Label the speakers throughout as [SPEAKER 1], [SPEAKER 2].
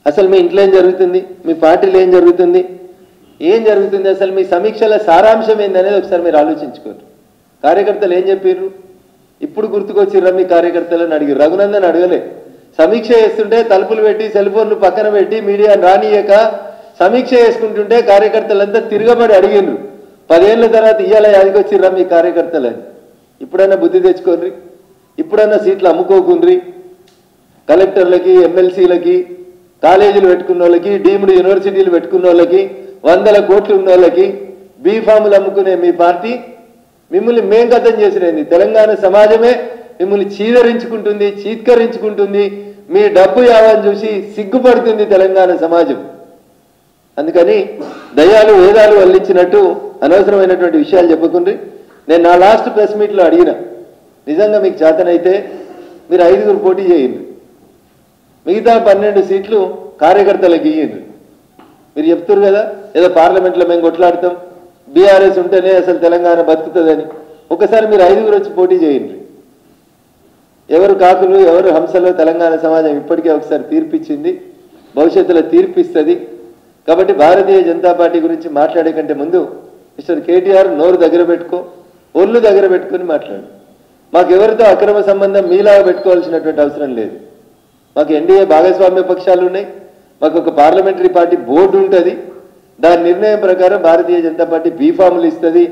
[SPEAKER 1] అసలు మీ ఇంట్లో ఏం జరుగుతుంది, మీ పార్టీలో ఏం జరుగుతుంది, అసలు మీ సమీక్షల సారాంశం ఏందనేది ఒకసారి మీరు ఆలోచించుకోరు. కార్యకర్తలు ఏం చెప్పారు, ఇప్పుడు గుర్తుకొచ్చిర్రా మీ కార్యకర్తలను అడిగారు. రఘునందన్ అడగలే. సమీక్ష చేస్తుంటే తలుపులు పెట్టి సెల్ ఫోన్లు పక్కన పెట్టి మీడియా రానియక సమీక్ష చేసుకుంటుంటే కార్యకర్తలంతా తిరగబడి అడిగిండ్రు, 10 ఏళ్ళ తర్వాత ఇయ్యాల యాదికొచ్చిర్రా మీ కార్యకర్తలని. ఇప్పుడన్నా బుద్ధి తెచ్చుకోండి, ఇప్పుడన్నా సీట్లు అమ్ముకోకుండ్రి. కలెక్టర్లకి, ఎమ్మెల్సీలకి, కాలేజీలు పెట్టుకున్న వాళ్ళకి, డీమ్డ్ యూనివర్సిటీలు పెట్టుకున్న వాళ్ళకి, 100 కోట్లు ఉన్న వాళ్ళకి బీఫాములు అమ్ముకునే మీ పార్టీ మిమ్మల్ని మేం గతం చేసినది. తెలంగాణ సమాజమే మిమ్మల్ని చీదరించుకుంటుంది, చీత్కరించుకుంటుంది. మీ డబ్బు యావని చూసి సిగ్గుపడుతుంది తెలంగాణ సమాజం. అందుకని దయాలు వేదాలు వల్లించినట్టు అనవసరమైనటువంటి విషయాలు చెప్పకుండ్రి. నేను నా లాస్ట్ ప్రెస్ మీట్లో అడిగిన, నిజంగా మీకు చేతనైతే మీరు 5గురు పోటీ చేయండి, మిగతా 12 సీట్లు కార్యకర్తలకు ఇయ్యండి. మీరు చెప్తారు కదా ఏదో పార్లమెంట్లో మేము కొట్లాడతాం, బీఆర్ఎస్ ఉంటేనే అసలు తెలంగాణ బతుకుతుందని. ఒకసారి మీరు 5గురు వచ్చి పోటీ చేయండి. ఎవరు కాకులు ఎవరు హంసలో తెలంగాణ సమాజం ఇప్పటికే ఒకసారి తీర్పిచ్చింది, భవిష్యత్తులో తీర్పిస్తుంది. కాబట్టి భారతీయ జనతా పార్టీ గురించి మాట్లాడే కంటే ముందు మిస్టర్ కేటీఆర్ నోరు దగ్గర పెట్టుకో, ఒళ్ళు దగ్గర పెట్టుకొని మాట్లాడు. మాకు ఎవరితో అక్రమ సంబంధం మీలాగా పెట్టుకోవాల్సినటువంటి అవసరం లేదు. మాకు ఎన్డీఏ భాగస్వామ్య పక్షాలు ఉన్నాయి, మాకు ఒక పార్లమెంటరీ పార్టీ బోర్డు ఉంటుంది. దాని నిర్ణయం ప్రకారం భారతీయ జనతా పార్టీ బీఫాములు ఇస్తుంది,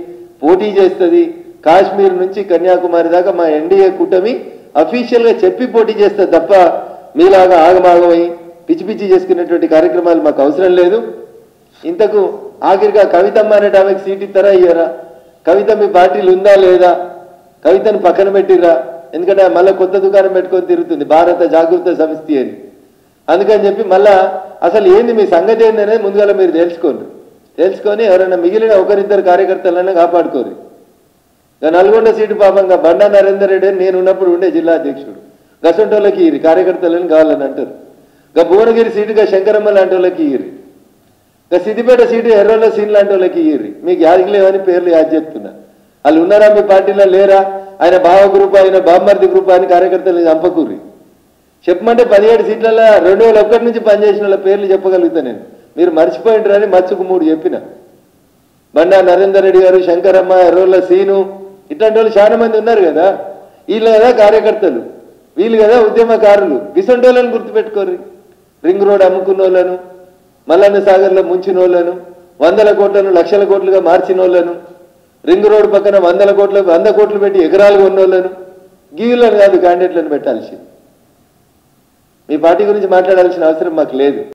[SPEAKER 1] పోటీ చేస్తుంది. కాశ్మీర్ నుంచి కన్యాకుమారి దాకా మా ఎన్డీఏ కూటమి అఫీషియల్గా చెప్పి పోటీ చేస్తుంది తప్ప మీలాగా ఆగమాగమై పిచ్చి పిచ్చి చేసుకునేటువంటి కార్యక్రమాలు మాకు అవసరం లేదు. ఇంతకు ఆఖరిగా కవితమ్మ అనేట ఆమెకు సీట్ ఇస్తారా ఇయ్యారా? కవిత మీ పార్టీలు ఉందా లేదా? కవితను పక్కన పెట్టిరా, ఎందుకంటే మళ్ళీ కొత్త దుకాణం పెట్టుకొని తిరుగుతుంది భారత జాగృత సమితి అని. అందుకని చెప్పి మళ్ళా అసలు ఏంది మీ సంగతి ఏంది అనేది ముందుగా మీరు తెలుసుకొని ఎవరైనా మిగిలిన ఒకరిద్దరు కార్యకర్తలైనా కాపాడుకోరు. నల్గొండ సీటు పాపంగా బండా నరేందర్ రెడ్డి అని నేను ఉన్నప్పుడు ఉండే జిల్లా అధ్యక్షుడు, గసంటోళ్ళకి ఇయ్యి కార్యకర్తలను కావాలని అంటారు. భువనగిరి సీటుగా శంకరమ్మ లాంటి వాళ్ళకి ఇయ్యి, సిద్దిపేట సీటు ఎర్రోళ్ళ సీన్ లాంటి వాళ్ళకి ఇయ్యి. మీకు యాదగిలేవని పేర్లు యాద్ చెప్తున్నా. వాళ్ళు ఉన్నారా మీ పార్టీలో లేరా? ఆయన బావ గ్రూప్, ఆయన బామ్మర్ది గ్రూప్ అని కార్యకర్తలు చంపకూర్రి. చెప్పమంటే 17 సీట్లలో 2001 నుంచి పనిచేసిన వాళ్ళ పేర్లు చెప్పగలుగుతా నేను. మీరు మర్చిపోయింటారని మచ్చుకు 3 చెప్పిన. బండా నరేందర్ రెడ్డి గారు, శంకరమ్మ, ఎర్రోళ్ళ సీను, ఇట్లాంటి వాళ్ళు చాలా మంది ఉన్నారు కదా. వీళ్ళు కదా కార్యకర్తలు, వీళ్ళు కదా ఉద్యమకారులు. గిసంటోళ్ళని గుర్తుపెట్టుకోర్రి. రింగ్ రోడ్ అమ్ముకున్న వాళ్ళను, మల్లన్న సాగర్లో ముంచిన వాళ్ళను, 100 కోట్లను లక్షల కోట్లుగా మార్చిన వాళ్ళను, రింగ్ రోడ్ పక్కన 100 కోట్లు పెట్టి ఎకరాలుగా ఉన్నోళ్ళను, గీవులను కాదు క్యాండిడేట్లను పెట్టాల్సింది. మీ పార్టీ గురించి మాట్లాడాల్సిన అవసరం మాకు లేదు.